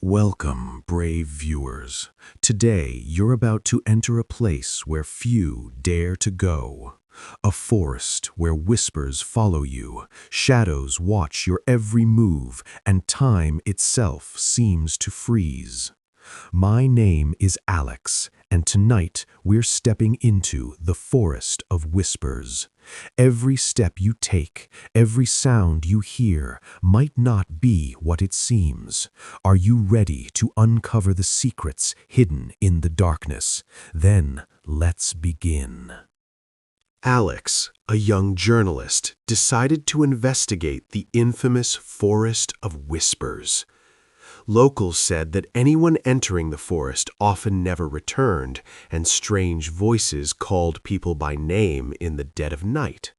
Welcome, brave viewers. Today, you're about to enter a place where few dare to go. A forest where whispers follow you, shadows watch your every move, and time itself seems to freeze. My name is Alex, and tonight we're stepping into the forest of whispers. Every step you take, every sound you hear, might not be what it seems. Are you ready to uncover the secrets hidden in the darkness? Then let's begin. Alex, a young journalist, decided to investigate the infamous Forest of Whispers. Locals said that anyone entering the forest often never returned, and strange voices called people by name in the dead of night.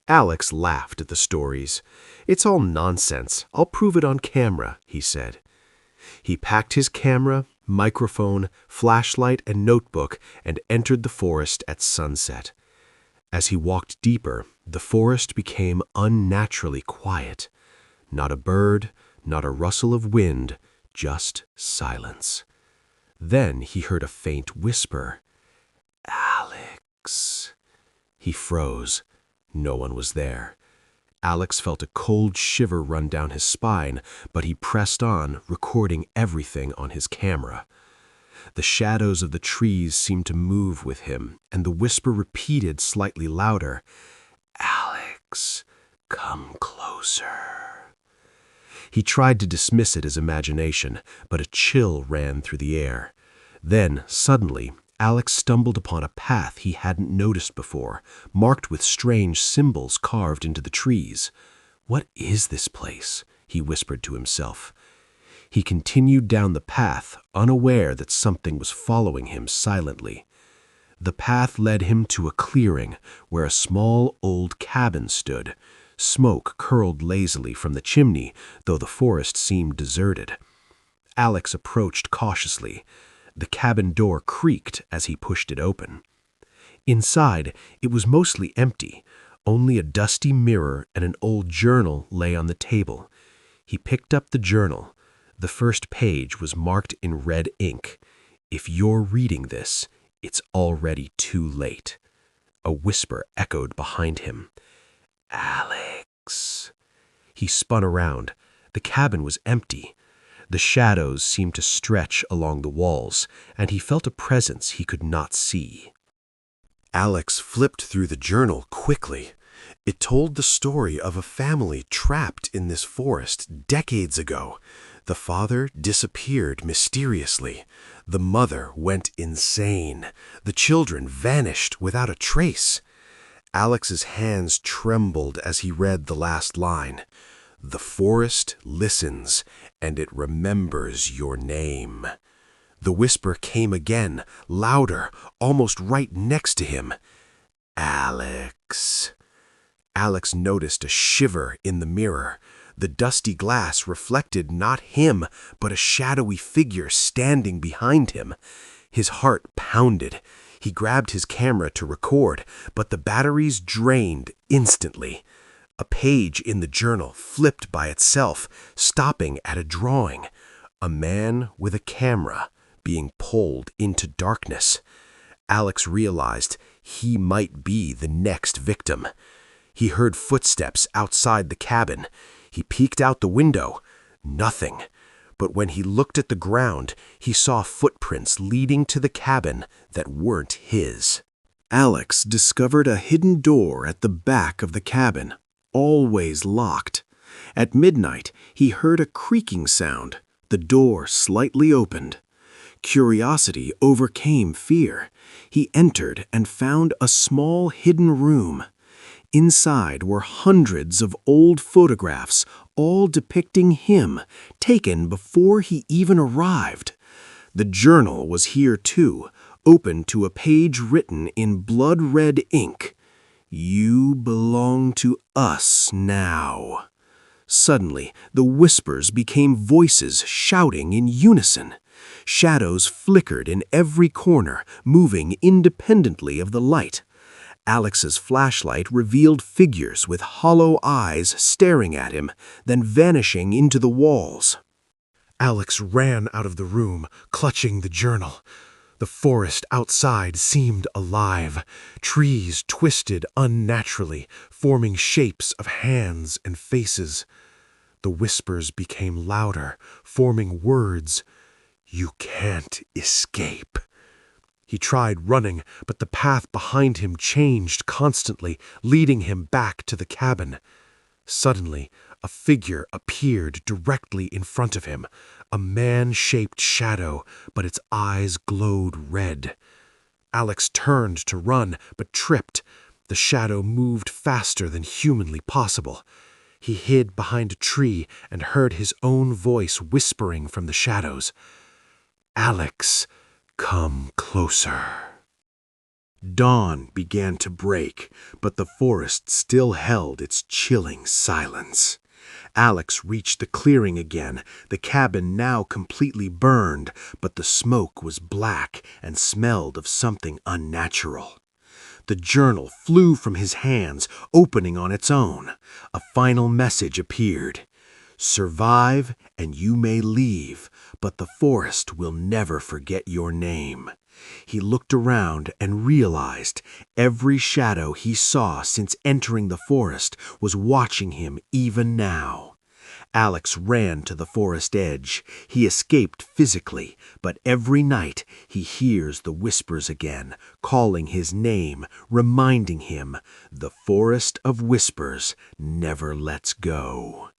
Alex laughed at the stories. "It's all nonsense. I'll prove it on camera," he said. He packed his camera, microphone, flashlight, and notebook and entered the forest at sunset. As he walked deeper, the forest became unnaturally quiet. Not a bird, not a rustle of wind, just silence. Then he heard a faint whisper. "Alex." He froze. No one was there. Alex felt a cold shiver run down his spine, but he pressed on, recording everything on his camera. The shadows of the trees seemed to move with him, and the whisper repeated slightly louder, "Alex, come closer." He tried to dismiss it as imagination, but a chill ran through the air. Then, suddenly, Alex stumbled upon a path he hadn't noticed before, marked with strange symbols carved into the trees. "What is this place?" he whispered to himself. He continued down the path, unaware that something was following him silently. The path led him to a clearing where a small old cabin stood. Smoke curled lazily from the chimney, though the forest seemed deserted. Alex approached cautiously. The cabin door creaked as he pushed it open. Inside, it was mostly empty. Only a dusty mirror and an old journal lay on the table. He picked up the journal. The first page was marked in red ink. "If you're reading this, it's already too late." A whisper echoed behind him. "Alex." He spun around. The cabin was empty. The shadows seemed to stretch along the walls, and he felt a presence he could not see. Alex flipped through the journal quickly. It told the story of a family trapped in this forest decades ago. The father disappeared mysteriously. The mother went insane. The children vanished without a trace. Alex's hands trembled as he read the last line. "The forest listens, and it remembers your name." The whisper came again, louder, almost right next to him. "Alex." Alex noticed a shiver in the mirror. The dusty glass reflected not him, but a shadowy figure standing behind him. His heart pounded. He grabbed his camera to record, but the batteries drained instantly. A page in the journal flipped by itself, stopping at a drawing. A man with a camera being pulled into darkness. Alex realized he might be the next victim. He heard footsteps outside the cabin. He peeked out the window. Nothing. But when he looked at the ground, he saw footprints leading to the cabin that weren't his. Alex discovered a hidden door at the back of the cabin, always locked. At midnight, he heard a creaking sound. The door slightly opened. Curiosity overcame fear. He entered and found a small hidden room. Inside were hundreds of old photographs, all depicting him, taken before he even arrived. The journal was here too, open to a page written in blood-red ink. "You belong to us now." Suddenly, the whispers became voices shouting in unison. Shadows flickered in every corner, moving independently of the light. Alex's flashlight revealed figures with hollow eyes staring at him, then vanishing into the walls. Alex ran out of the room, clutching the journal. The forest outside seemed alive. Trees twisted unnaturally, forming shapes of hands and faces. The whispers became louder, forming words. "You can't escape." He tried running, but the path behind him changed constantly, leading him back to the cabin. Suddenly, a figure appeared directly in front of him, a man-shaped shadow, but its eyes glowed red. Alex turned to run, but tripped. The shadow moved faster than humanly possible. He hid behind a tree and heard his own voice whispering from the shadows. "Alex, come closer." Dawn began to break, but the forest still held its chilling silence. Alex reached the clearing again, the cabin now completely burned, but the smoke was black and smelled of something unnatural. The journal flew from his hands, opening on its own. A final message appeared. "Survive and you may leave, but the forest will never forget your name." He looked around and realized every shadow he saw since entering the forest was watching him even now. Alex ran to the forest edge. He escaped physically, but every night he hears the whispers again, calling his name, reminding him the forest of whispers never lets go.